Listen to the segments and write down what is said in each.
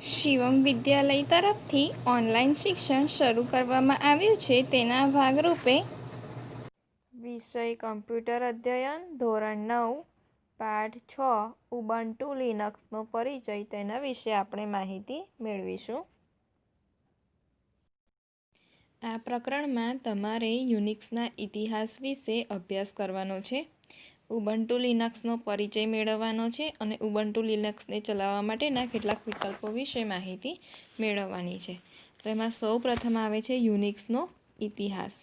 શિવમ વિદ્યાલય તરફથી ઓનલાઈન શિક્ષણ શરૂ કરવામાં આવ્યું છે. તેના ભાગરૂપે વિષય કમ્પ્યુટર અધ્યયન ધોરણ 9 પાઠ 6 ઉબુન્ટુ લિનક્સનો પરિચય, તેના વિશે આપણે માહિતી મેળવીશું. આ પ્રકરણમાં તમારે યુનિક્સના ઇતિહાસ વિશે અભ્યાસ કરવાનો છે. ઉબુન્ટુ લિનક્સનો પરિચય મેળવવાનો છે અને ઉબુન્ટુ લિનક્સને ચલાવવા માટેના કેટલાક વિકલ્પો વિશે માહિતી મેળવવાની છે. તો એમાં સૌ પ્રથમ આવે છે યુનિક્સનો ઇતિહાસ.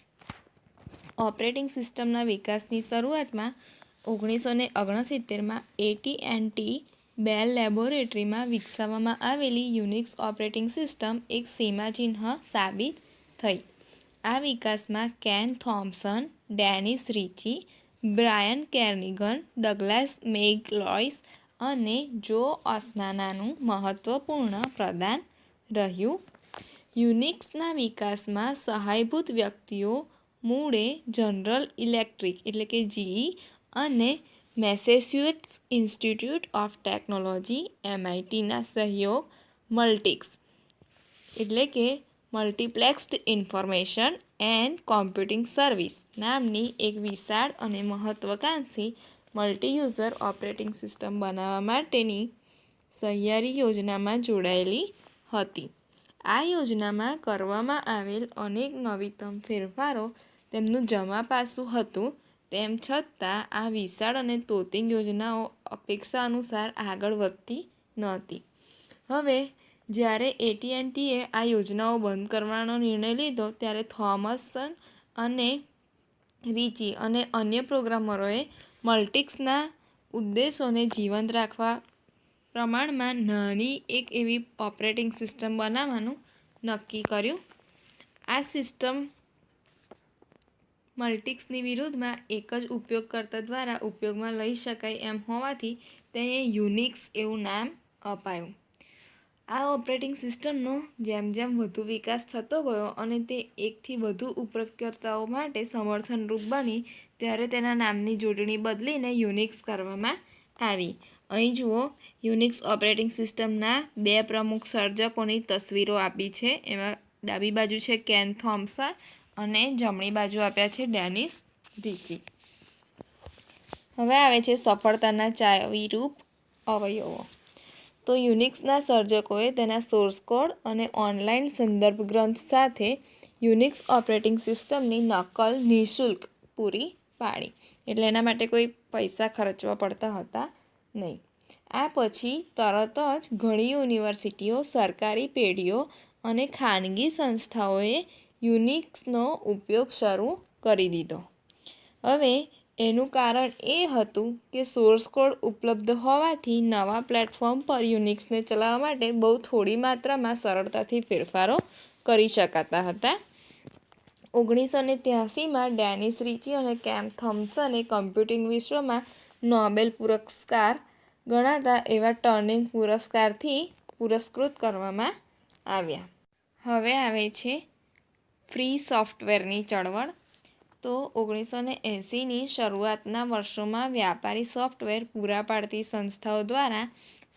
ઓપરેટિંગ સિસ્ટમના વિકાસની શરૂઆતમાં 1969માં AT&T બેલ લેબોરેટરીમાં વિકસાવવામાં આવેલી યુનિક્સ ઓપરેટિંગ સિસ્ટમ એક સીમાચિહ્ન સાબિત થઈ. આ વિકાસમાં can Thompson, Dennis Richie, Brian કેર્નિગન, ડગલાસ મેકલોઇસ અને જો ઓસ્નાનાનું મહત્વપૂર્ણ પ્રદાન રહ્યું. યુનિક્સના વિકાસમાં સહાયભૂત વ્યક્તિઓ મૂળે જનરલ ઇલેક્ટ્રિક GE અને મેસેચ્યુસેટ્સ ઇન્સ્ટિટ્યૂટ ઓફ ટેકનોલોજી MITના સહયોગ Multics Multiplexed Information and Computing Service નામની એક વિશાળ અને મહત્વાકાંક્ષી મલ્ટીયુઝર ઓપરેટિંગ સિસ્ટમ બનાવવા માટેની સહિયારી યોજનામાં જોડાયેલી હતી. આ યોજનામાં કરવામાં આવેલ અનેક નવીનતમ ફેરફારો તેમનું જમા પાસું હતું. તેમ છતાં આ વિશાળ અને તોતિંગ યોજનાઓ અપેક્ષા અનુસાર આગળ વધતી નહોતી. હવે જ્યારે AT&Tએ આ યોજનાઓ બંધ કરવાનો નિર્ણય લીધો ત્યારે થોમસન અને રિચી અને અન્ય પ્રોગ્રામરોએ મલ્ટિક્સના ઉદ્દેશોને જીવંત રાખવા પ્રમાણમાં નાની એક એવી ઓપરેટિંગ સિસ્ટમ બનાવવાનું નક્કી કર્યું. આ સિસ્ટમ મલ્ટિક્સની વિરુદ્ધમાં એક જ ઉપયોગકર્તા દ્વારા ઉપયોગમાં લઈ શકાય એમ હોવાથી તેને યુનિક્સ એવું નામ અપાયું. આ ઓપરેટિંગ સિસ્ટમનો જેમ જેમ વધુ વિકાસ થતો ગયો અને તે એકથી વધુ ઉપયોગકર્તાઓ માટે સમર્થનરૂપ બની ત્યારે તેના નામની જોડણી બદલીને યુનિક્સ કરવામાં આવી. અહીં જુઓ, યુનિક્સ ઓપરેટિંગ સિસ્ટમના બે પ્રમુખ સર્જકોની તસવીરો આપી છે. એમાં ડાબી બાજુ છે કેન થોમ્પસન અને જમણી બાજુ આપ્યા છે ડેનિસ રિચી. હવે આવે છે સફળતાના ચાવીરૂપ અવયવો. તો યુનિક્સના સર્જકોએ તેના સોર્સ કોડ અને ઓનલાઈન સંદર્ભ ગ્રંથ સાથે યુનિક્સ ઓપરેટિંગ સિસ્ટમની નકલ નિઃશુલ્ક પૂરી પાડી. એટલે એના માટે કોઈ પૈસા ખર્ચવા પડતા હતા નહીં. આ પછી તરત જ ઘણી યુનિવર્સિટીઓ, સરકારી પેઢીઓ અને ખાનગી સંસ્થાઓએ યુનિક્સનો ઉપયોગ શરૂ કરી દીધો. હવે એનું કારણ એ હતું કે સોર્સ કોડ ઉપલબ્ધ હોવાથી નવા પ્લેટફોર્મ પર યુનિક્સને ચલાવવા માટે બહુ થોડી માત્રામાં સરળતાથી ફેરફારો કરી શકાતા હતા. 1983માં ડેનિસ રિચી અને કેન થોમ્પસને કમ્પ્યુટિંગ વિશ્વમાં નોબેલ પુરસ્કાર ગણાતા એવા ટર્નિંગ પુરસ્કારથી પુરસ્કૃત કરવામાં આવ્યા. હવે આવે છે ફ્રી સોફ્ટવેરની ચળવળ. તો 1980ની શરૂઆતના વર્ષોમાં વ્યાપારી સોફ્ટવેર પૂરા પાડતી સંસ્થાઓ દ્વારા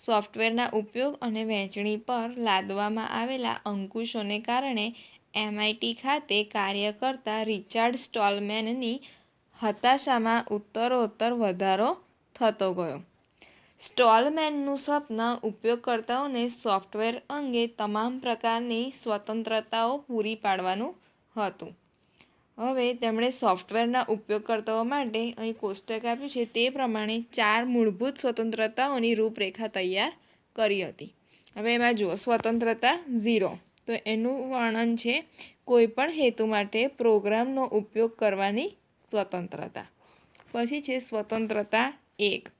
સોફ્ટવેરના ઉપયોગ અને વહેંચણી પર લાદવામાં આવેલા અંકુશોને કારણે MIT ખાતે કાર્ય કરતા રિચાર્ડ સ્ટોલમેનની હતાશામાં ઉત્તરોત્તર વધારો થતો ગયો. સ્ટોલમેનનું સપનું ઉપયોગકર્તાઓને સોફ્ટવેર અંગે તમામ પ્રકારની સ્વતંત્રતાઓ પૂરી પાડવાનું હતું. હવે તેમણે સોફ્ટવેરના ઉપયોગકર્તાઓ માટે અહીં કોષ્ટક આપ્યું છે તે પ્રમાણે 4 મૂળભૂત સ્વતંત્રતાઓની રૂપરેખા તૈયાર કરી હતી. હવે એમાં જુઓ, સ્વતંત્રતા 0, તો એનું વર્ણન છે કોઈપણ હેતુ માટે પ્રોગ્રામનો ઉપયોગ કરવાની સ્વતંત્રતા. પછી છે સ્વતંત્રતા 1,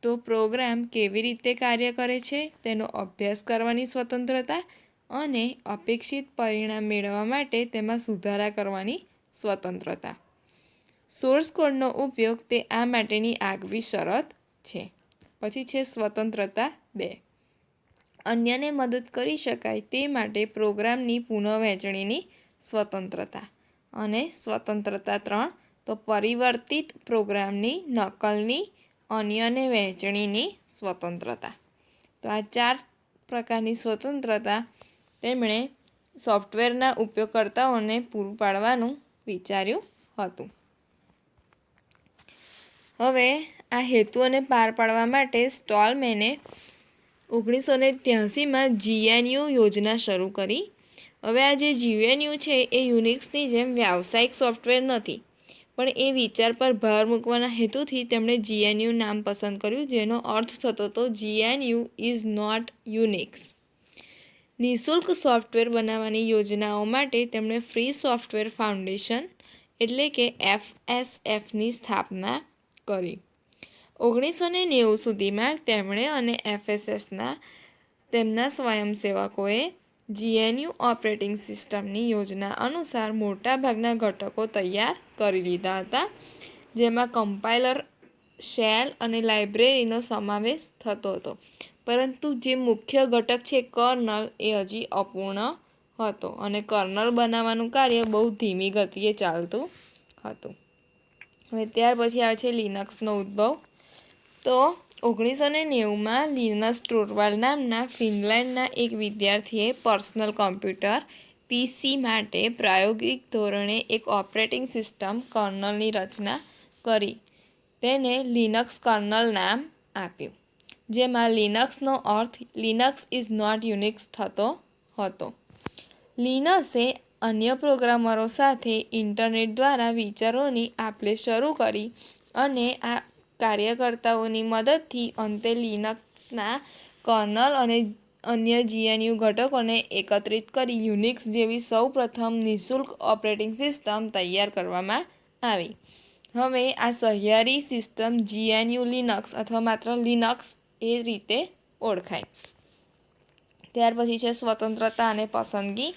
તો પ્રોગ્રામ કેવી રીતે કાર્ય કરે છે તેનો અભ્યાસ કરવાની સ્વતંત્રતા અને અપેક્ષિત પરિણામ મેળવવા માટે તેમાં સુધારા કરવાની સ્વતંત્રતા. સોર્સ કોડનો ઉપયોગ તે આ માટેની આગવી શરત છે. પછી છે સ્વતંત્રતા 2, અન્યને મદદ કરી શકાય તે માટે પ્રોગ્રામની પુનઃવહેંચણીની સ્વતંત્રતા. અને સ્વતંત્રતા 3, તો પરિવર્તિત પ્રોગ્રામની નકલની અન્યને વહેંચણીની સ્વતંત્રતા. તો આ 4 પ્રકારની સ્વતંત્રતા તેમણે સોફ્ટવેરના ઉપયોગકર્તાઓને પૂરું પાડવાનું વિચાર્યું હતું. હવે આ હેતુઓને પાર પાડવા માટે સ્ટોલમેને 1983માં GNU યોજના શરૂ કરી. હવે આ જે GNU છે એ યુનિક્સની જેમ વ્યાવસાયિક સોફ્ટવેર નથી, પણ એ વિચાર પર ભાર મૂકવાના હેતુથી તેમણે GNU નામ પસંદ કર્યું, જેનો અર્થ થતો હતો GNU ઇઝ નોટ યુનિક્સ. નિઃશુલ્ક સોફ્ટવેર બનાવવાની યોજનાઓ માટે તેમણે ફ્રી સોફ્ટવેર ફાઉન્ડેશન એટલે કે FSFની સ્થાપના કરી. 1990 સુધીમાં તેમણે અને FSSના તેમના સ્વયંસેવકોએ GNU ઓપરેટિંગ સિસ્ટમની યોજના અનુસાર મોટાભાગના ઘટકો તૈયાર કરી લીધા હતા, જેમાં કમ્પાઇલર, શેલ અને લાઇબ્રેરીનો સમાવેશ થતો હતો, પરંતુ જે મુખ્ય ઘટક છે કર્નલ એ હજી અપૂર્ણ હતો અને કર્નલ બનાવવાનું કાર્ય બહુ ધીમી ગતિએ ચાલતું હતું. હવે ત્યાર પછી આવે છે લિનક્સનો ઉદ્ભવ. તો 1990માં લિનસ ટોરવાલ્ડ નામના ફિનલેન્ડના એક વિદ્યાર્થીએ પર્સનલ કોમ્પ્યુટર PC માટે પ્રાયોગિક ધોરણે એક ઓપરેટિંગ સિસ્ટમ કર્નલની રચના કરી. તેને લિનક્સ કર્નલ નામ આપ્યું, જેમાં લિનક્સનો અર્થ લિનક્સ ઇઝ નોટ યુનિક્સ થતો હતો. લિનસે અન્ય પ્રોગ્રામરો સાથે ઇન્ટરનેટ દ્વારા વિચારોની આપ-લે શરૂ કરી અને આ કાર્યકર્તાઓની મદદથી અંતે લિનક્સના કર્નલ અને અન્ય GNU ઘટકોને એકત્રિત કરી યુનિક્સ જેવી સૌપ્રથમ નિઃશુલ્ક ઓપરેટિંગ સિસ્ટમ તૈયાર કરવામાં આવી. હવે આ સહિયારી સિસ્ટમ GNU લિનક્સ અથવા માત્ર લિનક્સ એ રીતે ઓળખાય. ત્યાર પછી છે સ્વતંત્રતા અને પસંદગી.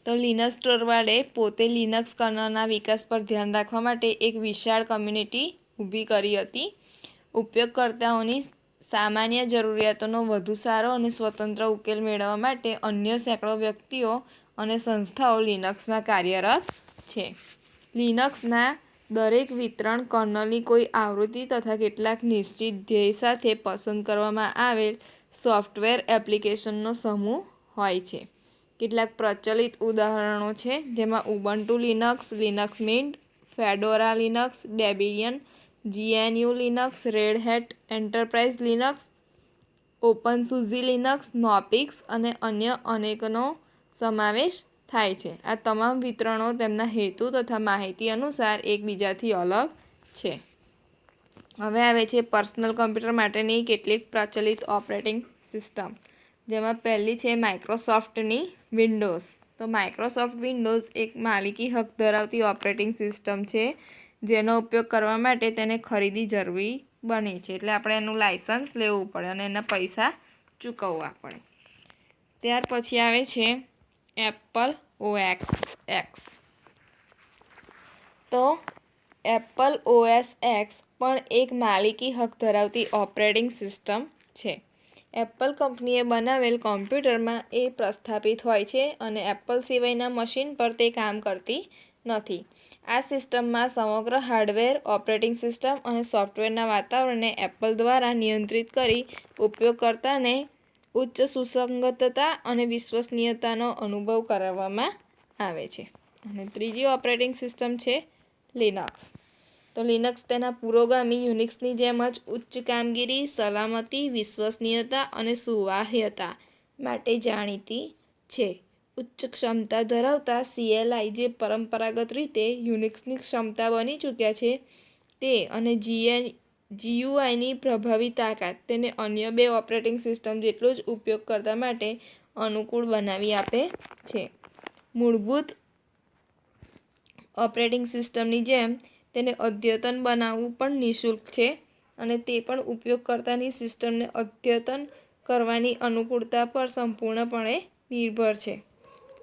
તો લિનસ ટોરવાલ્ડે પોતે લિનક્સ કર્નલના વિકાસ પર ધ્યાન રાખવા માટે એક વિશાળ કમ્યુનિટી ઊભી કરી હતી. ઉપયોગકર્તાઓની સામાન્ય જરૂરિયાતોનો વધુ સારો અને સ્વતંત્ર ઉકેલ મેળવવા માટે અન્ય સેંકડો વ્યક્તિઓ અને સંસ્થાઓ લિનક્સમાં કાર્યરત છે. લિનક્સના દરેક વિતરણ કર્નલની કોઈ આવૃત્તિ તથા કેટલાક નિશ્ચિત ધ્યેય સાથે પસંદ કરવામાં આવેલ સોફ્ટવેર એપ્લિકેશનનો સમૂહ હોય છે. કેટલાક પ્રચલિત ઉદાહરણો છે, જેમાં Ubuntu Linux, Linux Mint, Fedora Linux, Debian, GNU Linux, Red Hat Enterprise Linux, openSUSE Linux, Knoppix અને અન્ય અનેકનો સમાવેશ થાય છે. આ તમામ વિતરણો તેમના હેતુ તથા માહિતી અનુસાર એકબીજાથી અલગ છે. હવે આવે છે પર્સનલ કમ્પ્યુટર માટેની કેટલીક પ્રચલિત ઓપરેટિંગ સિસ્ટમ, જેમાં પહેલી છે માઇક્રોસોફ્ટની વિન્ડોઝ. તો માઇક્રોસોફ્ટ વિન્ડોઝ એક માલિકી હક ધરાવતી ઓપરેટિંગ સિસ્ટમ છે, જેનો ઉપયોગ કરવા માટે તેને ખરીદી જરૂરી બની છે. એટલે આપણે એનું લાયસન્સ લેવું પડે અને એના પૈસા ચૂકવવા પડે. ત્યાર પછી આવે છે એપલ OS X. તો એપલ OS X પણ એક માલિકી હક ધરાવતી ઓપરેટિંગ સિસ્ટમ છે. એપલ કંપનીએ બનાવેલ કોમ્પ્યુટરમાં એ પ્રસ્થાપિત હોય છે અને એપલ સિવાયના મશીન પર તે કામ કરતી નથી. આ સિસ્ટમમાં સમગ્ર હાર્ડવેર, ઓપરેટિંગ સિસ્ટમ અને સોફ્ટવેરના વાતાવરણને એપલ દ્વારા નિયંત્રિત કરી ઉપયોગકર્તાને ઉચ્ચ સુસંગતતા અને વિશ્વસનીયતાનો અનુભવ કરાવવામાં આવે છે. અને ત્રીજી ઓપરેટિંગ સિસ્ટમ છે લિનક્સ. તો લિનક્સ તેના પુરોગામી યુનિક્સની જેમ જ ઉચ્ચ કામગીરી, સલામતી, વિશ્વસનીયતા અને સુવાહ્યતા માટે જાણીતી છે. ઉચ્ચ ક્ષમતા ધરાવતા CLI જે પરંપરાગત રીતે યુનિક્સની ક્ષમતા બની ચૂક્યા છે તે અને GUIની પ્રભાવી તાકાત તેને અન્ય બે ઓપરેટિંગ સિસ્ટમ જેટલું જ ઉપયોગકર્તા માટે અનુકૂળ બનાવી આપે છે. મૂળભૂત ઓપરેટિંગ સિસ્ટમની જેમ તેને અદ્યતન બનાવવું પણ નિઃશુલ્ક છે અને તે પણ ઉપયોગકર્તાની સિસ્ટમને અદ્યતન કરવાની અનુકૂળતા પર સંપૂર્ણપણે નિર્ભર છે.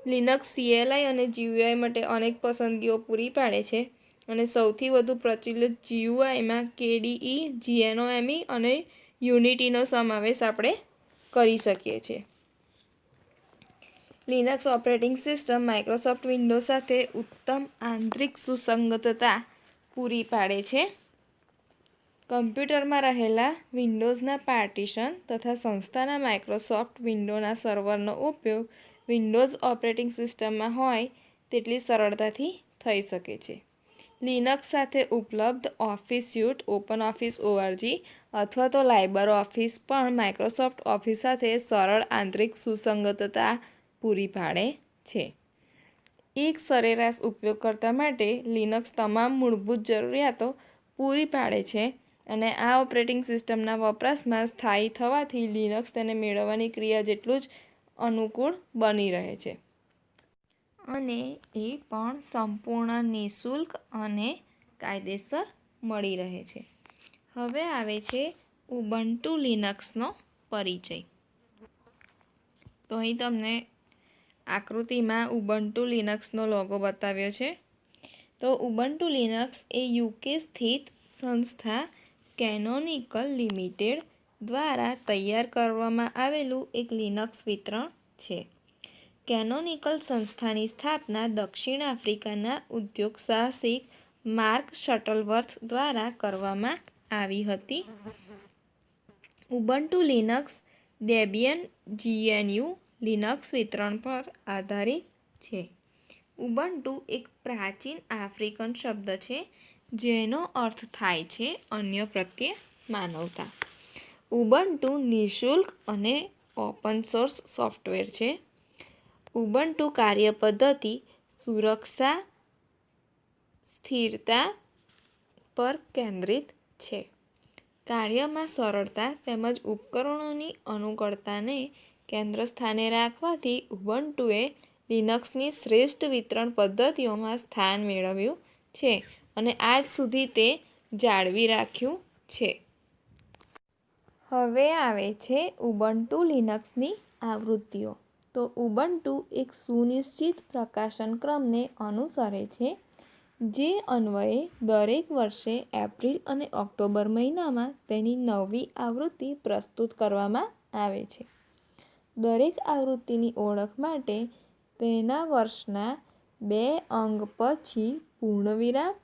લિનક્સ CLI અને GUI માટે અનેક પસંદગીઓ પૂરી પાડે છે અને સૌથી વધુ પ્રચલિત GUIમાં KDE, GNOME અને યુનિટીનો સમાવેશ આપણે કરી શકીએ છીએ. Linux operating system Microsoft Windows સાથે ઉત્તમ આંતરિક સુસંગતતા પૂરી પાડે છે. કમ્પ્યુટરમાં રહેલા વિન્ડોઝના પાર્ટીશન તથા સંસ્થાના માઇક્રોસોફ્ટ વિન્ડોના સર્વરનો ઉપયોગ વિન્ડોઝ ઓપરેટિંગ સિસ્ટમમાં હોય તેટલી સરળતાથી થઈ શકે છે. લિનક્સ સાથે ઉપલબ્ધ office suite, open office ORG અથવા તો લાઇબર ઓફિસ પણ માઇક્રોસોફ્ટ ઓફિસ સાથે સરળ આંતરિક સુસંગતતા પૂરી પાડે છે. એક સરેરાશ ઉપયોગકર્તા માટે લિનક્સ તમામ મૂળભૂત જરૂરિયાતો પૂરી પાડે છે અને આ ઓપરેટિંગ સિસ્ટમના વપરાશમાં સ્થાયી થવાથી લિનક્સ તેને મેળવવાની ક્રિયા જેટલું જ અનુકૂળ બની રહે છે અને એ પણ સંપૂર્ણ નિઃશુલ્ક અને કાયદેસર મળી રહે છે. હવે આવે છે ઉબુન્ટુ લિનક્સનો પરિચય. તો અહીં તમને આકૃતિમાં ઉબુન્ટુ લિનક્સનો લોગો બતાવ્યો છે. તો ઉબુન્ટુ લિનક્સ એ યુકે સ્થિત સંસ્થા કેનોનિકલ લિમિટેડ દ્વારા તૈયાર કરવામાં આવેલું એક લિનક્સ વિતરણ છે. કેનોનિકલ સંસ્થાની સ્થાપના દક્ષિણ આફ્રિકાના ઉદ્યોગ સાહસિક માર્ક શટલવર્થ દ્વારા કરવામાં આવી હતી. Ubuntu Linux Debian GNU Linux વિતરણ પર આધારિત છે. ઉબુન્ટુ એક પ્રાચીન આફ્રિકન શબ્દ છે જેનો અર્થ થાય છે અન્ય પ્રત્યે માનવતા. ઉબુન્ટુ નિઃશુલ્ક અને ઓપન સોર્સ સોફ્ટવેર છે. ઉબુન્ટુ કાર્યપદ્ધતિ સુરક્ષા, સ્થિરતા પર કેન્દ્રિત છે. કાર્યમાં સરળતા તેમજ ઉપકરણોની અનુકૂળતાને કેન્દ્રસ્થાને રાખવાથી ઉબુન્ટુએ લિનક્સની શ્રેષ્ઠ વિતરણ પદ્ધતિઓમાં સ્થાન મેળવ્યું છે અને આજ સુધી તે જાળવી રાખ્યું છે. હવે આવે છે ઉબુન્ટુ લિનક્સની આવૃત્તિઓ. તો ઉબુન્ટુ એક સુનિશ્ચિત પ્રકાશન ક્રમને અનુસરે છે જે અન્વયે દરેક વર્ષે એપ્રિલ અને ઓક્ટોબર મહિનામાં તેની નવી આવૃત્તિ પ્રસ્તુત કરવામાં આવે છે. દરેક આવૃત્તિની ઓળખ માટે તેના વર્ષના 2 અંક પછી પૂર્ણવિરામ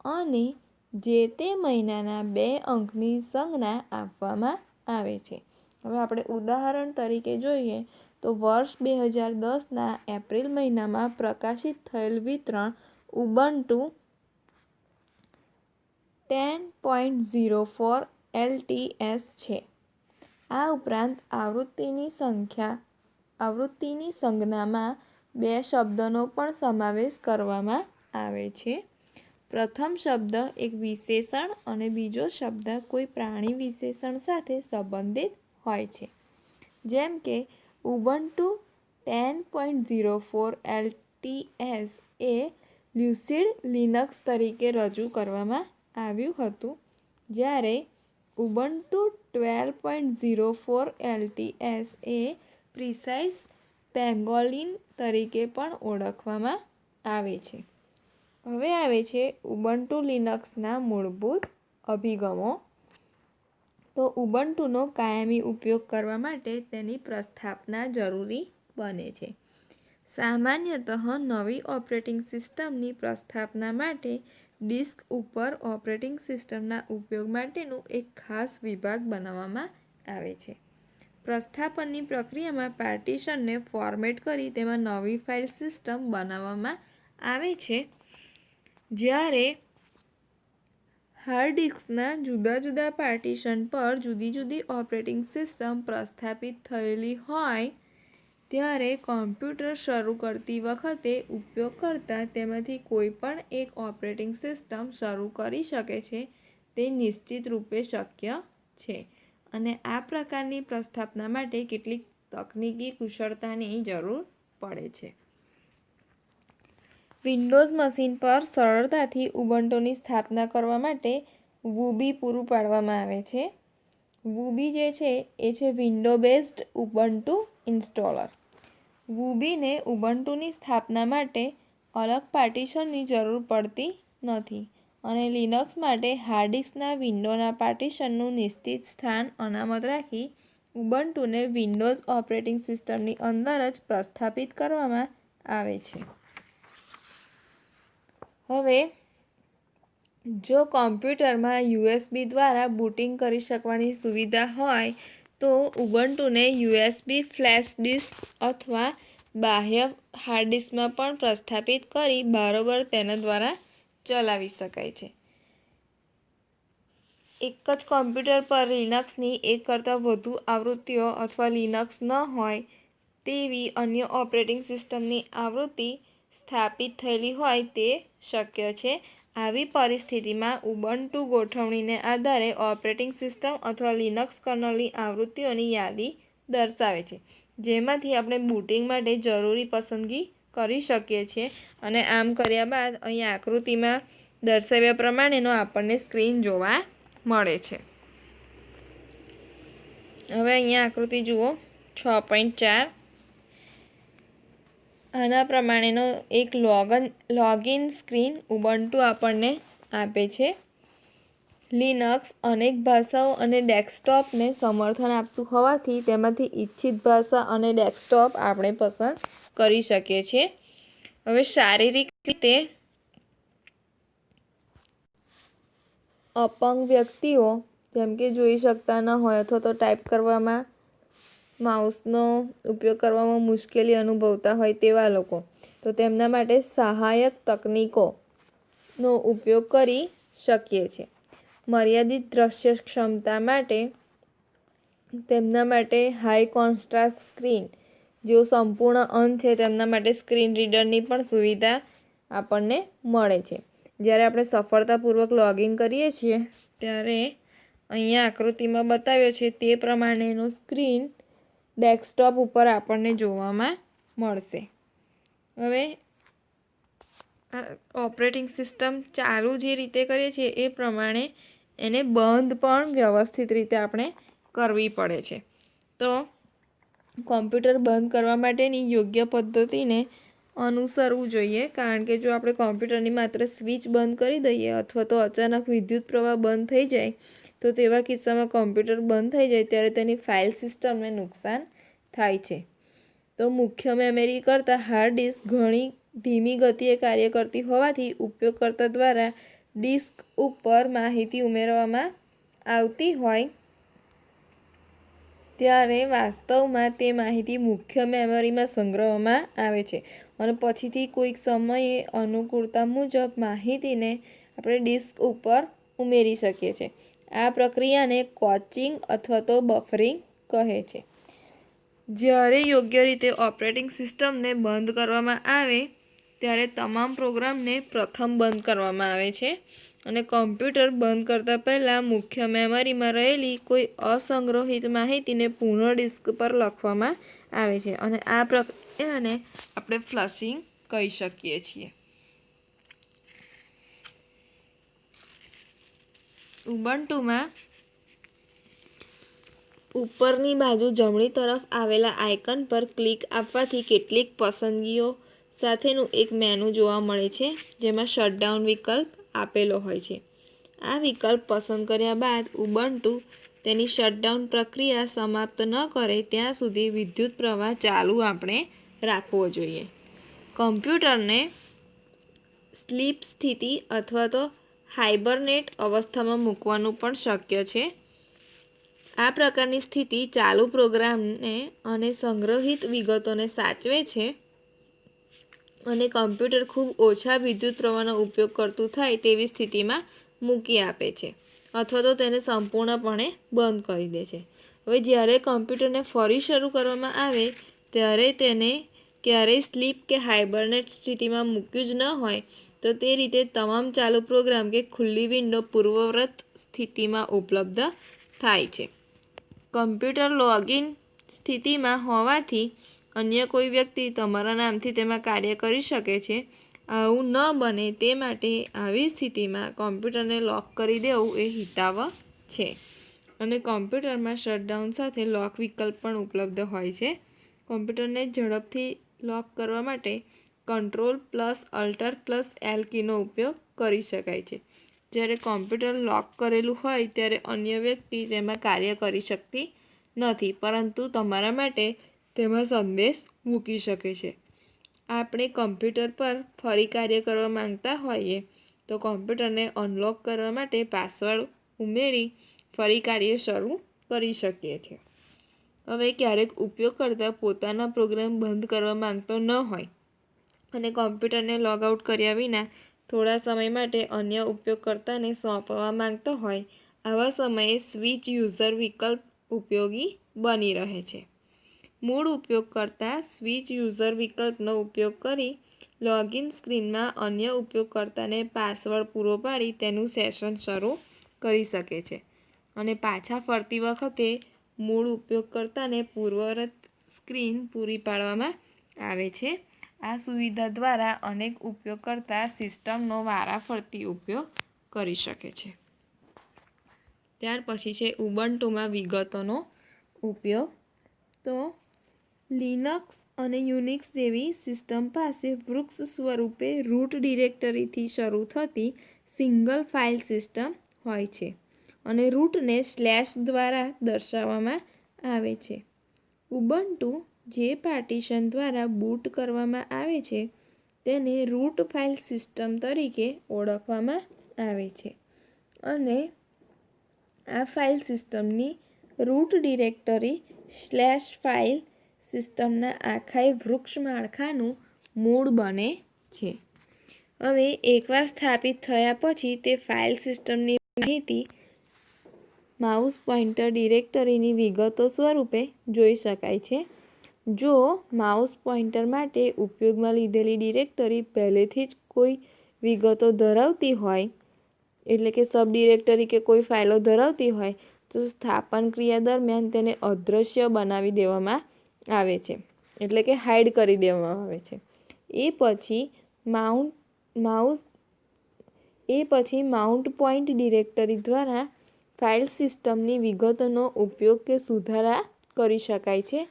અને જે તે મહિનાના 2 અંકની સંજ્ઞા આપવામાં આવે છે. હવે આપણે ઉદાહરણ તરીકે જોઈએ તો વર્ષ 2010ના એપ્રિલ મહિનામાં પ્રકાશિત થયેલ વિતરણ ઉબુન્ટુ 10.04 LTS છે. આ ઉપરાંત આવૃત્તિની સંજ્ઞામાં 2 શબ્દનો પણ સમાવેશ કરવામાં આવે છે. પ્રથમ શબ્દ એક વિશેષણ અને બીજો શબ્દ કોઈ પ્રાણી વિશેષણ સાથે સંબંધિત હોય છે. જેમ કે ઉબુન્ટુ 10.04 LTS એ લ્યુસિડ લિનક્સ તરીકે રજૂ કરવામાં આવ્યું હતું, જ્યારે ઉબુન્ટુ 12.04 LTS એ પ્રિસાઇઝ પેંગોલિન તરીકે પણ ઓળખવામાં આવે છે. હવે આવે છે ઉબુન્ટુ લિનક્સના મૂળભૂત અભિગમો. તો ઉબુન્ટુનો કાયમી ઉપયોગ કરવા માટે તેની પ્રસ્થાપના જરૂરી બને છે. સામાન્યતઃ નવી ઓપરેટિંગ સિસ્ટમની પ્રસ્થાપના માટે ડિસ્ક ઉપર ઓપરેટિંગ સિસ્ટમના ઉપયોગ માટેનું એક ખાસ વિભાગ બનાવવામાં આવે છે. પ્રસ્થાપનની પ્રક્રિયામાં પાર્ટીશનને ફોર્મેટ કરી તેમાં નવી ફાઇલ સિસ્ટમ બનાવવામાં આવે છે. જ્યારે હાર્ડ ડિસ્કના જુદા જુદા પાર્ટીશન પર જુદી જુદી ઓપરેટિંગ સિસ્ટમ પ્રસ્થાપિત થયેલી હોય ત્યારે કોમ્પ્યુટર શરૂ કરતી વખતે ઉપયોગકર્તા તેમાંથી કોઈ પણ એક ઓપરેટિંગ સિસ્ટમ શરૂ કરી શકે છે તે નિશ્ચિત રૂપે શક્ય છે અને આ પ્રકારની પ્રસ્થાપના માટે કેટલીક તકનીકી કુશળતાની જરૂર પડે છે. વિન્ડોઝ મશીન પર સરળતાથી ઉબુન્ટુની સ્થાપના કરવા માટે વુબી પૂરું પાડવામાં આવે છે. વુબી જે છે એ છે વિન્ડો બેઝડ ઉબુન્ટુ ઇન્સ્ટોલર. વુબીને ઉબુન્ટુની સ્થાપના માટે અલગ પાર્ટીશનની જરૂર પડતી નથી અને લિનક્સ માટે હાર્ડ ડિસ્કના વિન્ડોના પાર્ટીશનનું નિશ્ચિત સ્થાન અનામત રાખી ઉબુન્ટુને વિન્ડોઝ ઓપરેટિંગ સિસ્ટમની અંદર જ પ્રસ્થાપિત કરવામાં આવે છે. હવે જો કોમ્પ્યુટરમાં USB દ્વારા બૂટિંગ કરી શકવાની સુવિધા હોય તો ઉબુન્ટુને USB ફ્લેશ ડિસ્ક અથવા બાહ્ય હાર્ડ ડિસ્કમાં પણ પ્રસ્થાપિત કરી બરોબર તેના દ્વારા ચલાવી શકાય છે. એક જ કોમ્પ્યુટર પર લિનક્સની એક કરતાં વધુ આવૃત્તિઓ અથવા લિનક્સ ન હોય તેવી અન્ય ઓપરેટિંગ સિસ્ટમની આવૃત્તિ સ્થાપિત થયેલી હોય તે શક્ય છે. આવી પરિસ્થિતિમાં ઉબુન્ટુ ગોઠવણીને આધારે ઓપરેટિંગ સિસ્ટમ અથવા લિનક્સ કર્નલની આવૃત્તિઓની યાદી દર્શાવે છે, જેમાંથી આપણે બૂટિંગ માટે જરૂરી પસંદગી કરી શકીએ છીએ. અને આમ કર્યા બાદ અહીં આકૃતિમાં દર્શાવ્યા પ્રમાણેનો આપણને સ્ક્રીન જોવા મળે છે. હવે અહીંયા આકૃતિ જુઓ 6.4. આના પ્રમાણેનો એક લોગિન સ્ક્રીન ઉબુન્ટુ આપણને આપે છે. લિનક્સ અનેક ભાષાઓ અને ડેસ્કટોપને સમર્થન આપતું હોવાથી તેમાંથી ઈચ્છિત ભાષા અને ડેસ્કટોપ આપણે પસંદ કરી શકીએ છીએ. હવે શારીરિક રીતે અપંગ વ્યક્તિઓ જેમ કે જોઈ શકતા ન હોય અથવા તો ટાઈપ કરવામાં માઉસનો ઉપયોગ કરવામાં મુશ્કેલી અનુભવતા હોય તેવા લોકો, તો તેમના માટે સહાયક તકનીકોનો ઉપયોગ કરી શકીએ છીએ. મર્યાદિત દ્રશ્ય ક્ષમતા માટે તેમના માટે હાઈ કોન્ટ્રાસ્ટ સ્ક્રીન જેઓ સંપૂર્ણ અંધ છે તેમના માટે સ્ક્રીન રીડરની પણ સુવિધા આપણને મળે છે. જ્યારે આપણે સફળતાપૂર્વક લોગિન કરીએ છીએ ત્યારે અહીંયા આકૃતિમાં બતાવ્યો છે તે પ્રમાણેનો સ્ક્રીન ડેસ્કટોપ ઉપર આપણને જોવામાં મળશે. હવે ઓપરેટિંગ સિસ્ટમ ચાલુ જે રીતે કરીએ છીએ એ પ્રમાણે એને બંધ પણ વ્યવસ્થિત રીતે આપણે કરવી પડે છે. તો કોમ્પ્યુટર બંધ કરવા માટેની યોગ્ય પદ્ધતિને અનુસરવું જોઈએ, કારણ કે જો આપણે કોમ્પ્યુટરની માત્ર સ્વિચ બંધ કરી દઈએ અથવા તો અચાનક વિદ્યુત પ્રવાહ બંધ થઈ જાય તો તેવા કિસ્સામાં કોમ્પ્યુટર બંધ થઈ જાય ત્યારે તેની ફાઇલ સિસ્ટમને નુકસાન થાય છે. તો મુખ્ય મેમરી કરતાં હાર્ડ ડિસ્ક ઘણી ધીમી ગતિએ કાર્ય કરતી હોવાથી ઉપયોગકર્તા દ્વારા ડિસ્ક ઉપર માહિતી ઉમેરવામાં આવતી હોય ત્યારે વાસ્તવમાં તે માહિતી મુખ્ય મેમરીમાં સંગ્રહવામાં આવે છે અને પછીથી કોઈક સમયે અનુકૂળતા મુજબ માહિતીને આપણે ડિસ્ક ઉપર ઉમેરી શકીએ છીએ. આ પ્રક્રિયાને કોચિંગ અથવા તો બફરિંગ કહે છે. જ્યારે યોગ્ય રીતે ઓપરેટિંગ સિસ્ટમને બંધ કરવામાં આવે ત્યારે તમામ પ્રોગ્રામને પ્રથમ બંધ કરવામાં આવે છે અને કોમ્પ્યુટર બંધ કરતાં પહેલાં મુખ્ય મેમરીમાં રહેલી કોઈ અસંગ્રહિત માહિતીને પુનઃ ડિસ્ક પર લખવામાં આવે છે અને આ પ્રક્રિયાને આપણે ફ્લશિંગ કહી શકીએ છીએ. ઉબુન્ટુમાં ઉપરની બાજુ જમણી તરફ આવેલા આઇકન પર ક્લિક આપવાથી કેટલીક પસંદગીઓ સાથેનું એક મેનુ જોવા મળે છે, જેમાં શટડાઉન વિકલ્પ આપેલો હોય છે. આ વિકલ્પ પસંદ કર્યા બાદ ઉબુન્ટુ તેની શટડાઉન પ્રક્રિયા સમાપ્ત ન કરે ત્યાં સુધી વિદ્યુત પ્રવાહ ચાલુ આપણે રાખવો જોઈએ. કોમ્પ્યુટરને સ્લીપ સ્થિતિ અથવા તો હાઇબરનેટ અવસ્થામાં મૂકવાનું પણ શક્ય છે. આ પ્રકારની સ્થિતિ ચાલુ પ્રોગ્રામને અને સંગ્રહિત વિગતોને સાચવે છે અને કોમ્પ્યુટર ખૂબ ઓછા વિદ્યુત પ્રવાહનો ઉપયોગ કરતું થાય તેવી સ્થિતિમાં મૂકી આપે છે અથવા તો તેને સંપૂર્ણપણે બંધ કરી દે છે. હવે જ્યારે કોમ્પ્યુટરને ફરી શરૂ કરવામાં આવે ત્યારે તેને ક્યારેય સ્લીપ કે હાઇબરનેટ સ્થિતિમાં મૂક્યું જ ન હોય તો તે રીતે તમામ ચાલુ પ્રોગ્રામ કે ખુલ્લી વિન્ડો પૂર્વવત સ્થિતિમાં ઉપલબ્ધ થાય છે. કોમ્પ્યુટર લોગિન સ્થિતિમાં હોવાથી અન્ય કોઈ વ્યક્તિ તમારા નામથી તેમાં કાર્ય કરી શકે છે. આવું ન બને તે માટે આવી સ્થિતિમાં કોમ્પ્યુટરને લોક કરી દેવું એ હિતાવહ છે અને કોમ્પ્યુટરમાં શટડાઉન સાથે લોક વિકલ્પ પણ ઉપલબ્ધ હોય છે. કોમ્પ્યુટરને ઝડપથી લોક કરવા માટે Ctrl+Alt+L કીનો ઉપયોગ કરી શકાય છે. જ્યારે કોમ્પ્યુટર લોક કરેલું હોય ત્યારે અન્ય વ્યક્તિ તેમાં કાર્ય કરી શકતી નથી, પરંતુ તમારા માટે તેમાં સંદેશ મૂકી શકે છે. આપણે કમ્પ્યુટર પર ફરી કાર્ય કરવા માંગતા હોઈએ તો કોમ્પ્યુટરને અનલોક કરવા માટે પાસવર્ડ ઉમેરી ફરી કાર્ય શરૂ કરી શકીએ છીએ. હવે ક્યારેક ઉપયોગકર્તા પોતાના પ્રોગ્રામ બંધ કરવા માંગતો ન હોય અને કોમ્પ્યુટરને લોગઆઉટ કર્યા વિના થોડા સમય માટે અન્ય ઉપયોગકર્તાને સોંપવા માંગતો હોય, આવા સમયે સ્વિચ યુઝર વિકલ્પ ઉપયોગી બની રહે છે. મૂળ ઉપયોગકર્તા સ્વિચ યુઝર વિકલ્પનો ઉપયોગ કરી લોગિન સ્ક્રીનમાં અન્ય ઉપયોગકર્તાને પાસવર્ડ પૂરો પાડી તેનું સેશન શરૂ કરી શકે છે અને પાછા ફરતી વખતે મૂળ ઉપયોગકર્તાને પૂર્વવત સ્ક્રીન પૂરી પાડવામાં આવે છે. આ સુવિધા દ્વારા અનેક ઉપયોગકર્તા સિસ્ટમનો વારાફરતી ઉપયોગ કરી શકે છે. ત્યાર પછી છે ઉબુન્ટુમાં વિગતોનો ઉપયોગ. તો લિનક્સ અને યુનિક્સ જેવી સિસ્ટમ પાસે વૃક્ષ સ્વરૂપે રૂટ ડિરેક્ટરીથી શરૂ થતી સિંગલ ફાઇલ સિસ્ટમ હોય છે અને રૂટને સ્લેશ દ્વારા દર્શાવવામાં આવે છે. ઉબુન્ટુ જે પાર્ટીશન દ્વારા બૂટ કરવામાં આવે છે તેને રૂટ ફાઇલ સિસ્ટમ તરીકે ઓળખવામાં આવે છે અને આ ફાઇલ સિસ્ટમની રૂટ ડિરેક્ટરી સ્લેશ ફાઇલ સિસ્ટમના આખાય વૃક્ષ માળખાનું મૂળ બને છે. હવે એકવાર સ્થાપિત થયા પછી તે ફાઇલ સિસ્ટમની માહિતી માઉસ પોઇન્ટર ડિરેક્ટરીની વિગતો સ્વરૂપે જોઈ શકાય છે. જો માઉસ પોઇન્ટર માટે ઉપયોગમાં લીધેલી ડિરેક્ટરી પહેલેથી જ કોઈ વિગતો ધરાવતી હોય, એટલે કે સબ ડિરેક્ટરી કે કોઈ ફાઇલો ધરાવતી હોય, તો સ્થાપન ક્રિયા દરમિયાન તેને અદૃશ્ય બનાવી દેવામાં આવે છે, એટલે કે હાઇડ કરી દેવામાં આવે છે. એ પછી માઉન્ટ પોઇન્ટ ડિરેક્ટરી દ્વારા ફાઇલ સિસ્ટમની વિગતોનો ઉપયોગ કે સુધારા કરી શકાય છે.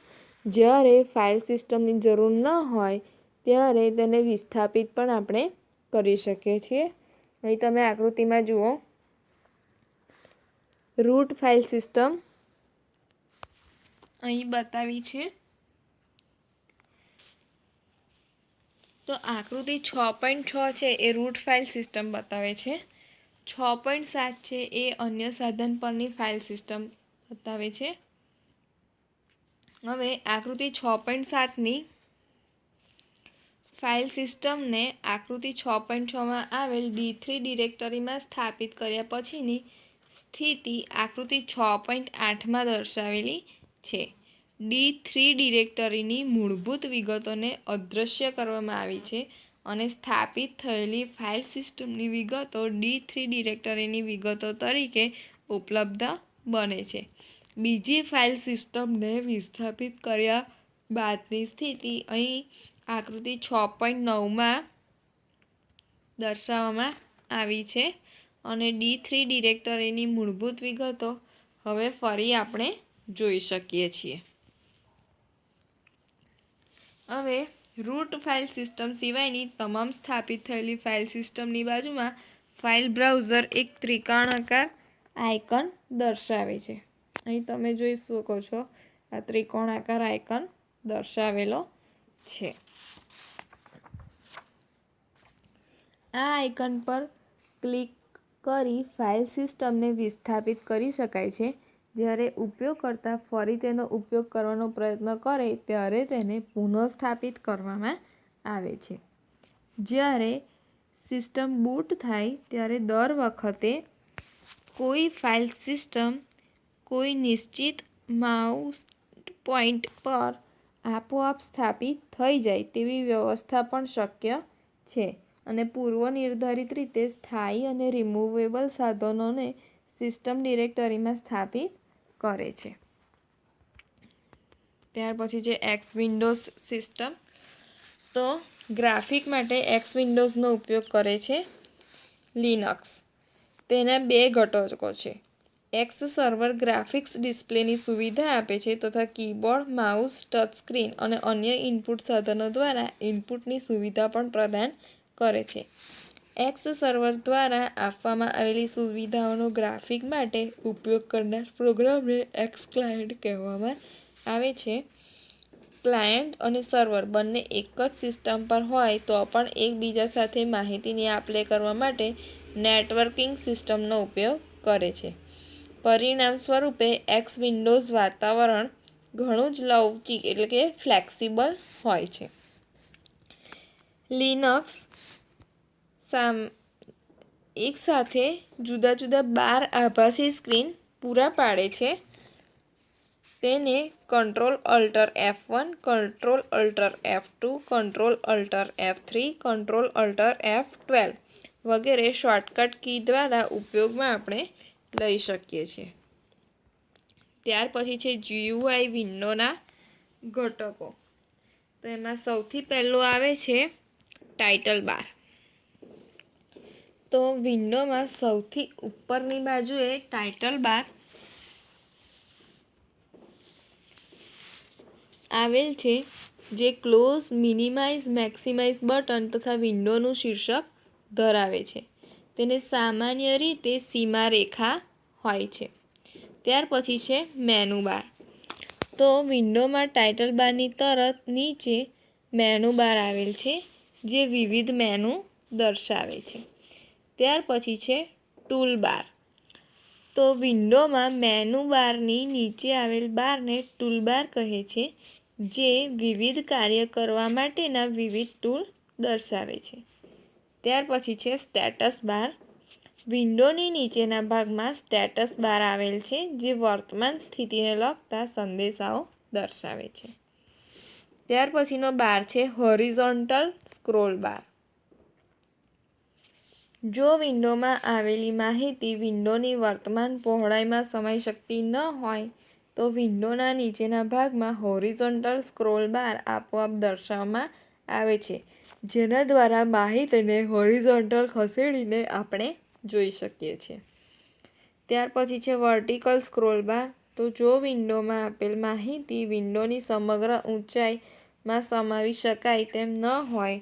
જ્યારે ફાઇલ સિસ્ટમની જરૂર ન હોય ત્યારે તેને વિસ્થાપિત પણ આપણે કરી શકીએ છીએ. અહીં તમે આકૃતિમાં જુઓ, રૂટ ફાઇલ સિસ્ટમ અહીં બતાવી છે. તો આકૃતિ 6.6 છે એ રૂટ ફાઇલ સિસ્ટમ બતાવે છે. 6.7 છે એ અન્ય સાધન પરની ફાઇલ સિસ્ટમ બતાવે છે. હવે આકૃતિ 6.7ની ફાઇલ સિસ્ટમને આકૃતિ 6.6માં આવેલ D3 ડિરેક્ટરીમાં સ્થાપિત કર્યા પછીની સ્થિતિ આકૃતિ 6.8માં દર્શાવેલી છે. D3 ડિરેક્ટરીની મૂળભૂત વિગતોને અદૃશ્ય કરવામાં આવી છે અને સ્થાપિત થયેલી ફાઇલ સિસ્ટમની વિગતો D3 ડિરેક્ટરીની વિગતો તરીકે ઉપલબ્ધ બને છે. બીજી ફાઇલ સિસ્ટમને વિસ્થાપિત કર્યા બાદની સ્થિતિ અહીં આકૃતિ 6.9માં દર્શાવવામાં આવી છે અને D3 ડિરેક્ટરીની મૂળભૂત વિગતો હવે ફરી આપણે જોઈ શકીએ છીએ. હવે રૂટ ફાઇલ સિસ્ટમ સિવાયની તમામ સ્થાપિત થયેલી ફાઇલ સિસ્ટમની બાજુમાં ફાઇલ બ્રાઉઝર એક ત્રિકોણાકાર આઇકન દર્શાવે છે. અહીં તમે જોઈ શકો છો, આ ત્રિકોણાકાર આઇકન દર્શાવેલો છે. આ આઇકન પર ક્લિક કરી ફાઇલ સિસ્ટમને વિસ્થાપિત કરી શકાય છે. જ્યારે ઉપયોગકર્તા ફરી તેનો ઉપયોગ કરવાનો પ્રયત્ન કરે ત્યારે તેને પુનઃસ્થાપિત કરવામાં આવે છે. જ્યારે સિસ્ટમ બૂટ થાય ત્યારે દર વખતે કોઈ ફાઇલ સિસ્ટમ કોઈ નિશ્ચિત માઉન્ટ પોઇન્ટ પર આપોઆપ સ્થાપિત થઈ જાય તેવી વ્યવસ્થા પણ શક્ય છે અને પૂર્વનિર્ધારિત રીતે સ્થાયી અને રિમૂવેબલ સાધનોને સિસ્ટમ ડિરેક્ટરીમાં સ્થાપિત કરે છે. ત્યાર પછી છે એક્સ વિન્ડોઝ સિસ્ટમ. તો ગ્રાફિક માટે એક્સ વિન્ડોઝનો ઉપયોગ કરે છે લિનક્સ. તેના બે ઘટકો છે. એક્સ સર્વર ગ્રાફિક્સ ડિસ્પ્લેની સુવિધા આપે છે તથા કીબોર્ડ, માઉસ, ટચસ્ક્રીન અને અન્ય ઇનપુટ સાધનો દ્વારા ઇનપુટની સુવિધા પણ પ્રદાન કરે છે. એક્સ સર્વર દ્વારા આપવામાં આવેલી સુવિધાઓનો ગ્રાફિક માટે ઉપયોગ કરનાર પ્રોગ્રામને એક્સ ક્લાયન્ટ કહેવામાં આવે છે. ક્લાયન્ટ અને સર્વર બંને એક જ સિસ્ટમ પર હોય તો પણ એકબીજા સાથે માહિતીની આપ-લે કરવા માટે નેટવર્કિંગ સિસ્ટમનો ઉપયોગ કરે છે. પરિણામ સ્વરૂપે એક્સ વિન્ડોઝ વાતાવરણ ઘણું જ લવચીક એટલે કે ફ્લેક્સિબલ હોય છે. લિનક્સ એકસાથે જુદા જુદા 12 આભાસી સ્ક્રીન પૂરા પાડે છે. તેને Ctrl-Alt-F1, Ctrl-Alt-F2, Ctrl-Alt-F3, Ctrl-Alt-F12 વગેરે શોર્ટકટ કી દ્વારા ઉપયોગમાં આપણે લઈ શકીએ છીએ. ત્યાર પછી છે GUI વિન્ડોના ઘટકો. તો એમાં સૌથી પહેલું આવે છે ટાઇટલ બાર. તો વિન્ડોમાં સૌથી ઉપરની બાજુએ ટાઇટલ બાર આવેલ છે, જે ક્લોઝ, મિનિમાઇઝ, મેક્સિમાઇઝ બટન તથા વિન્ડોનું શીર્ષક ધરાવે છે. તેને સામાન્ય રીતે સીમારેખા હોય છે. ત્યાર પછી છે મેનુ બાર. તો વિન્ડોમાં ટાઇટલ બારની તરત નીચે મેનુ બાર આવેલ છે, જે વિવિધ મેનુ દર્શાવે છે. ત્યાર પછી છે ટૂલ બાર. તો વિન્ડોમાં મેનુ બારની નીચે આવેલ બારને ટૂલ બાર કહે છે, જે વિવિધ કાર્ય કરવા માટેના વિવિધ ટૂલ દર્શાવે છે. ત્યાર પછી છે સ્ટેટસ બાર. વિન્ડોની નીચેના ભાગમાં સ્ટેટસ બાર આવેલ છે, જે વર્તમાન સ્થિતિને લગતા સંદેશાઓ દર્શાવે છે. ત્યાર પછીનો બાર છે હોરિઝોન્ટલ સ્ક્રોલ બાર. જો વિન્ડોમાં આવેલી માહિતી વિન્ડોની વર્તમાન પહોળાઈમાં સમાઈ શકતી ન હોય તો વિન્ડોના નીચેના ભાગમાં હોરિઝોન્ટલ સ્ક્રોલ બાર આપોઆપ દર્શાવવામાં આવે છે, જેના દ્વારા માહિતીને હોરિઝોન્ટલ ખસેડીને આપણે જોઈ શકીએ છીએ. ત્યાર પછી છે વર્ટિકલ સ્ક્રોલ બાર. તો જો વિન્ડોમાં આપેલ માહિતી વિન્ડોની સમગ્ર ઊંચાઈમાં સમાવી શકાય તેમ ન હોય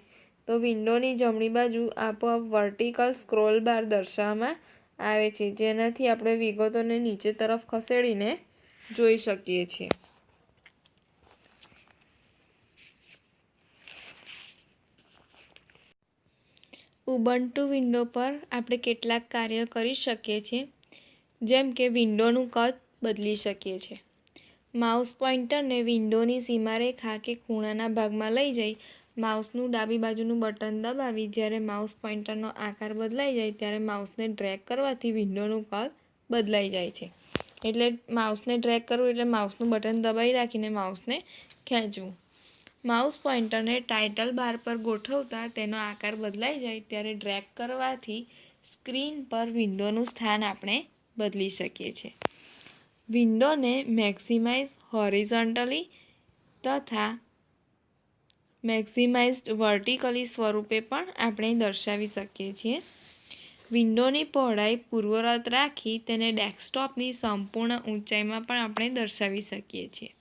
તો વિન્ડોની જમણી બાજુ આપોઆપ વર્ટિકલ સ્ક્રોલ બાર દર્શાવવામાં આવે છે, જેનાથી આપણે વિગતોને નીચે તરફ ખસેડીને જોઈ શકીએ છીએ. ઉબુન્ટુ વિન્ડો પર આપણે કેટલાક કાર્ય કરી શકીએ છીએ, જેમ કે વિન્ડોનું કદ બદલી શકીએ છીએ. માઉસ પોઇન્ટરને વિન્ડોની સીમારેખા કે ખૂણાના ભાગમાં લઈ જઈ માઉસનું ડાબી બાજુનું બટન દબાવી જ્યારે માઉસ પોઇન્ટરનો આકાર બદલાઈ જાય ત્યારે માઉસને ડ્રેગ કરવાથી વિન્ડોનું કદ બદલાઈ જાય છે. એટલે માઉસને ડ્રેગ કરવું એટલે માઉસનું બટન દબાવી રાખીને માઉસને ખેંચવું. માઉસ પોઇન્ટરને ટાઇટલ બાર પર ગોઠવતા તેનો આકાર બદલાઈ જાય ત્યારે ડ્રેગ કરવાથી સ્ક્રીન પર વિન્ડોનું સ્થાન આપણે બદલી શકીએ છીએ. વિન્ડોને મેક્સિમાઇઝ હોરિઝોન્ટલી તથા મેક્સિમાઇઝ્ડ વર્ટિકલી સ્વરૂપે પણ આપણે દર્શાવી શકીએ છીએ. વિન્ડોની પહોળાઈ પૂર્વવત રાખી તેને ડેસ્કટોપની સંપૂર્ણ ઊંચાઈમાં પણ આપણે દર્શાવી શકીએ છીએ.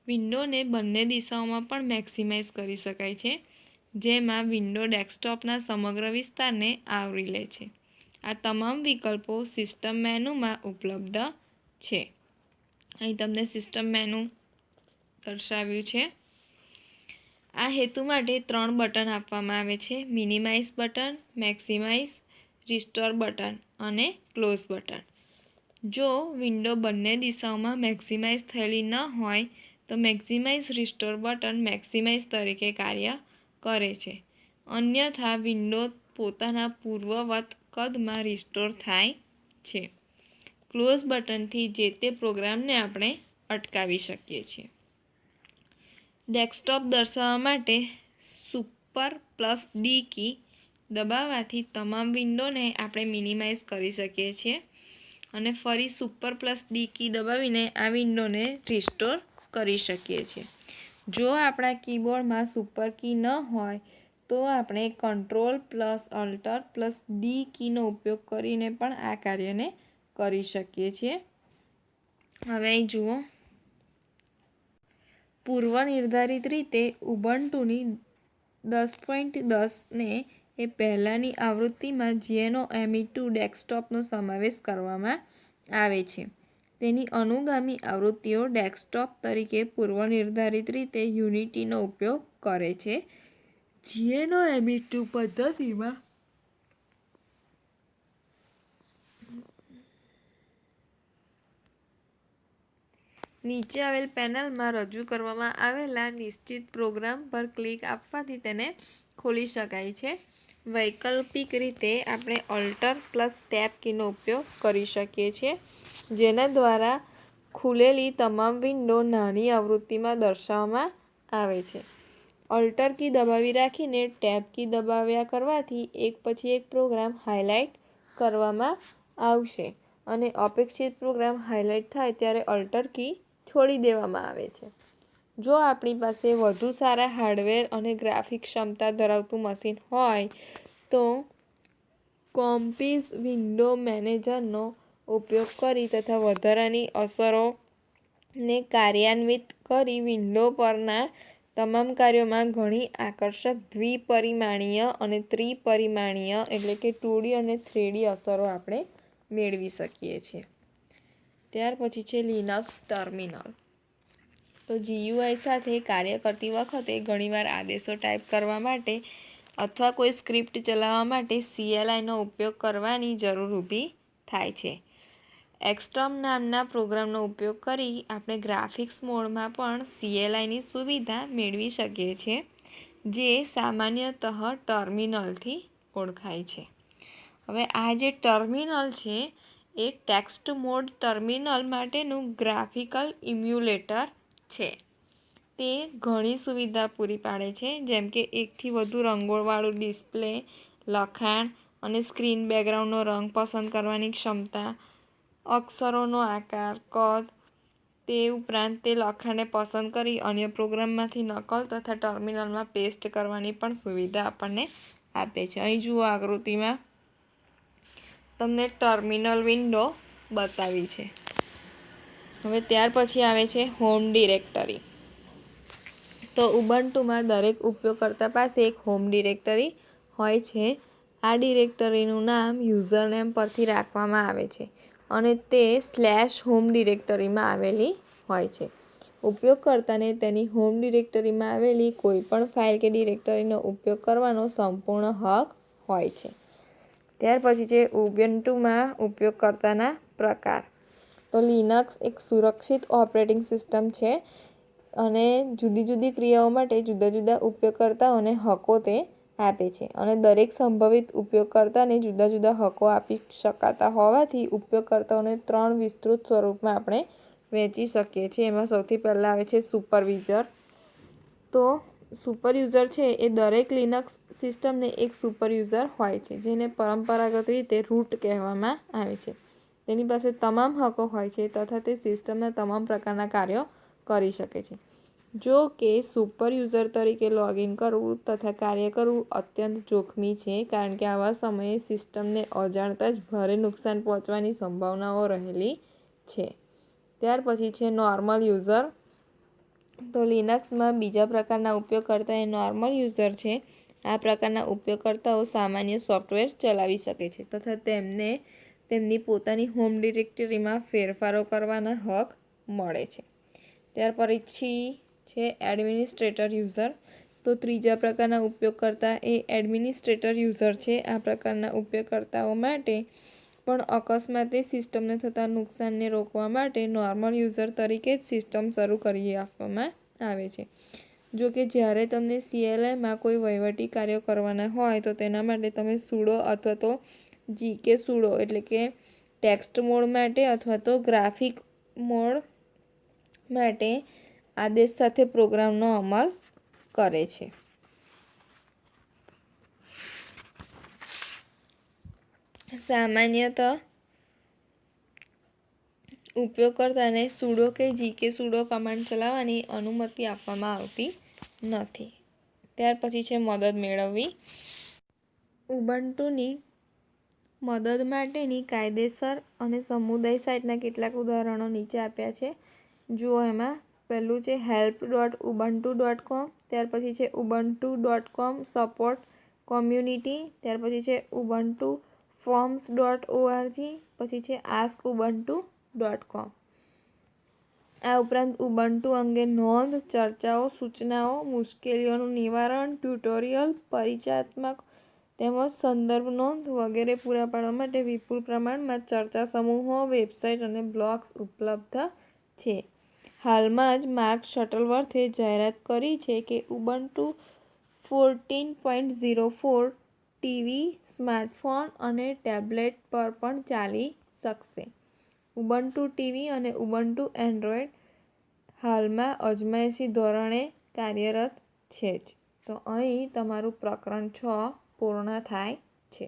વિન્ડોને બંને દિશાઓમાં પણ મેક્સિમાઇઝ કરી શકાય છે, જેમાં વિન્ડો ડેસ્કટોપના સમગ્ર વિસ્તારને આવરી લે છે. આ તમામ વિકલ્પો સિસ્ટમ મેનુમાં ઉપલબ્ધ છે. અહીં તમને સિસ્ટમ મેનુ દર્શાવ્યું છે. આ હેતુ માટે 3 બટન આપવામાં આવે છે: minimise button, maximise, restore button અને ક્લોઝ બટન. જો વિન્ડો બંને દિશાઓમાં મેક્સિમાઇઝ થયેલી ન હોય તો મેક્સિમાઇઝ રિસ્ટોર બટન મેક્સિમાઇઝ તરીકે કાર્ય કરે છે. અન્યથા વિન્ડો પોતાના પૂર્વવત કદમાં રિસ્ટોર થાય છે. ક્લોઝ બટનથી જે તે પ્રોગ્રામને આપણે અટકાવી શકીએ છીએ. ડેસ્કટોપ દર્શાવવા માટે સુપર+D કી દબાવવાથી તમામ વિન્ડોને આપણે મિનિમાઇઝ કરી શકીએ છીએ અને ફરી સુપર+D કી દબાવીને આ વિન્ડોને રિસ્ટોર કરી શકીએ છીએ. જો આપણા કીબોર્ડમાં સુપર કી ન હોય તો આપણે Ctrl+Alt+D કીનો ઉપયોગ કરીને પણ આ કાર્યને કરી શકીએ છીએ. હવે અહીં જુઓ, પૂર્વ નિર્ધારિત રીતે ઉબુન્ટુની 10.10 ને એ પહેલાંની આવૃત્તિમાં GNOME 2 ડેસ્કટોપનો સમાવેશ કરવામાં આવે છે. તેની અનુગામી આવૃત્તિઓ ડેસ્કટોપ તરીકે પૂર્વનિર્ધારિત રીતે યુનિટીનો ઉપયોગ કરે છે. GNOME2 પદ્ધતિમાં નીચે આવેલ પેનલમાં રજૂ કરવામાં આવેલા નિશ્ચિત પ્રોગ્રામ પર ક્લિક આપવાથી તેને ખોલી શકાય છે. વૈકલ્પિક રીતે આપણે ઓલ્ટર પ્લસ ટેબ કીનો ઉપયોગ કરી શકીએ છીએ, જેના દ્વારા ખુલેલી તમામ વિન્ડો નાની આવૃત્તિમાં દર્શાવવામાં આવે છે. ઓલ્ટર કી દબાવી રાખીને ટેબ કી દબાવ્યા કરવાથી એક પછી એક પ્રોગ્રામ હાઇલાઇટ કરવામાં આવશે અને અપેક્ષિત પ્રોગ્રામ હાઇલાઇટ થાય ત્યારે ઓલ્ટર કી છોડી દેવામાં આવે છે. જો આપણી પાસે વધુ સારા હાર્ડવેર અને ગ્રાફિક ક્ષમતા ધરાવતું મશીન હોય તો કોમ્પીઝ વિન્ડો મેનેજરનો ઉપયોગ કરી તથા વધારાની અસરોને કાર્યાન્વિત કરી વિન્ડો પરના તમામ કાર્યોમાં ઘણી આકર્ષક દ્વિપરિમાણીય અને ત્રિપરિમાણીય એટલે કે 2D અને 3D અસરો આપણે મેળવી શકીએ છીએ. ત્યાર પછી છે લિનક્સ ટર્મિનલ. તો GUI સાથે કાર્ય કરતી વખતે ઘણીવાર આદેશો ટાઈપ કરવા માટે અથવા કોઈ સ્ક્રિપ્ટ ચલાવવા માટે CLIનો ઉપયોગ કરવાની જરૂર ઊભી થાય છે. એક્સટર્મ નામના પ્રોગ્રામનો ઉપયોગ કરી આપણે ગ્રાફિક્સ મોડમાં પણ CLIની સુવિધા મેળવી શકીએ છીએ, જે સામાન્યતઃ ટર્મિનલથી ઓળખાય છે. હવે આ જે ટર્મિનલ છે એ ટેક્સ્ટ મોડ ટર્મિનલ માટેનું ગ્રાફિકલ ઇમ્યુલેટર છે. તે ઘણી સુવિધા પૂરી પાડે છે, જેમ કે એકથી વધુ રંગોવાળું ડિસ્પ્લે, લખાણ અને સ્ક્રીન બેકગ્રાઉન્ડનો રંગ પસંદ કરવાની ક્ષમતા, અક્ષરોનો આકાર, કદ. તે ઉપરાંત તે લખાણને પસંદ કરી અન્ય પ્રોગ્રામમાંથી નકલ તથા ટર્મિનલમાં પેસ્ટ કરવાની પણ સુવિધા આપણને આપે છે. અહીં જુઓ આકૃતિમાં તમને ટર્મિનલ વિન્ડો બતાવી છે. હવે ત્યાર પછી આવે છે હોમ ડિરેક્ટરી. તો ઉબુન્ટુમાં દરેક ઉપયોગકર્તા પાસે એક હોમ ડિરેક્ટરી હોય છે. આ ડિરેક્ટરીનું નામ યુઝરનેમ પરથી રાખવામાં આવે છે અને તે /હોમ ડિરેક્ટરીમાં આવેલી હોય છે. ઉપયોગકર્તાને તેની હોમ ડિરેક્ટરીમાં આવેલી કોઈપણ ફાઇલ કે ડિરેક્ટરીનો ઉપયોગ કરવાનો સંપૂર્ણ હક હોય છે. ત્યાર પછી છે ઉબુન્ટુમાં ઉપયોગકર્તાના પ્રકાર. તો લિનક્સ એક સુરક્ષિત ઓપરેટિંગ સિસ્ટમ છે અને જુદી જુદી ક્રિયાઓ માટે જુદા જુદા ઉપયોગકર્તાઓને હકો તે આપે છે અને દરેક સંભવિત ઉપયોગકર્તાને જુદા જુદા હકો આપી શકાતા હોવાથી ઉપયોગકર્તાઓને 3 વિસ્તૃત સ્વરૂપમાં આપણે વહેંચી શકીએ છીએ. એમાં સૌથી પહેલાં આવે છે સુપરવિઝર. તો સુપરયુઝર છે એ દરેક લિનક્સ સિસ્ટમને એક સુપરયુઝર હોય છે, જેને પરંપરાગત રીતે રૂટ કહેવામાં આવે છે. તેની પાસે તમામ હકો હોય છે તથા તે સિસ્ટમના તમામ પ્રકારના કાર્યો કરી શકે છે. જો કે સુપરયુઝર તરીકે લોગિન કરવું તથા કાર્ય કરવું અત્યંત જોખમી છે, કારણ કે આવા સમયે સિસ્ટમને અજાણતા જ ભારે નુકસાન પહોંચવાની સંભાવનાઓ રહેલી છે. ત્યાર પછી છે નોર્મલ યુઝર. તો લિનક્સમાં બીજા પ્રકારના ઉપયોગકર્તા એ નોર્મલ યુઝર છે. આ પ્રકારના ઉપયોગકર્તાઓ સામાન્ય સોફ્ટવેર ચલાવી શકે છે તથા તેમને તેમની પોતાની હોમ ડિરેક્ટરીમાં ફેરફારો કરવાના હક મળે છે. ત્યાર પછી છે એડમિનિસ્ટ્રેટર યુઝર. તો ત્રીજા પ્રકારના ઉપયોગકર્તા એ એડમિનિસ્ટ્રેટર યુઝર છે. આ પ્રકારના ઉપયોગકર્તાઓ માટે પણ અકસ્માતે સિસ્ટમને થતા નુકસાનને રોકવા માટે નોર્મલ યુઝર તરીકે જ સિસ્ટમ શરૂ કરી આપવામાં આવે છે. જો કે જ્યારે તમને CLIમાં કોઈ વહીવટી કાર્યો કરવાના હોય તો તેના માટે તમે sudo અથવા તો gk-sudo એટલે કે ટેક્સ્ટ મોડ માટે અથવા તો ગ્રાફિક મોડ માટે આદેશ સાથે પ્રોગ્રામનો અમલ કરે છે. સામાન્યતઃ ઉપયોગકર્તાને sudo કે gk-sudo કમાન્ડ ચલાવવાની અનુમતિ આપવામાં આવતી નથી. ત્યાર પછી છે મદદ મેળવવી. ઉબુન્ટુની મદદ માટેની કાયદેસર અને સમુદાય સાઇટના કેટલાક ઉદાહરણો નીચે આપ્યા છે. જુઓ એમાં પહેલું છે help.ubuntu.com. ત્યાર પછી છે ubuntu.com સપોર્ટ કોમ્યુનિટી. ત્યાર પછી છે ubuntu forms.org. પછી છે askubuntu.com. આ ઉપરાંત ઉબુન્ટુ અંગે નોંધ, ચર્ચાઓ, સૂચનાઓ, મુશ્કેલીઓનું નિવારણ, ટ્યુટોરિયલ, પરિચયાત્મક તેમજ સંદર્ભ નોંધ વગેરે પૂરા પાડવા માટે વિપુલ પ્રમાણમાં ચર્ચા સમૂહો, વેબસાઇટ અને બ્લોગ્સ ઉપલબ્ધ છે. હાલમાં જ માર્ક શટલવર્થે જાહેરાત કરી છે કે ઉબુન્ટુ 14.04 ટીવી, સ્માર્ટફોન અને ટેબ્લેટ પર પણ ચાલી શકશે. ઉબુન્ટુ ટીવી અને ઉબુન્ટુ એન્ડ્રોઇડ હાલમાં અજમાયશી ધોરણે કાર્યરત છે જ. તો અહીં તમારું પ્રકરણ 6 પૂર્ણ થાય છે.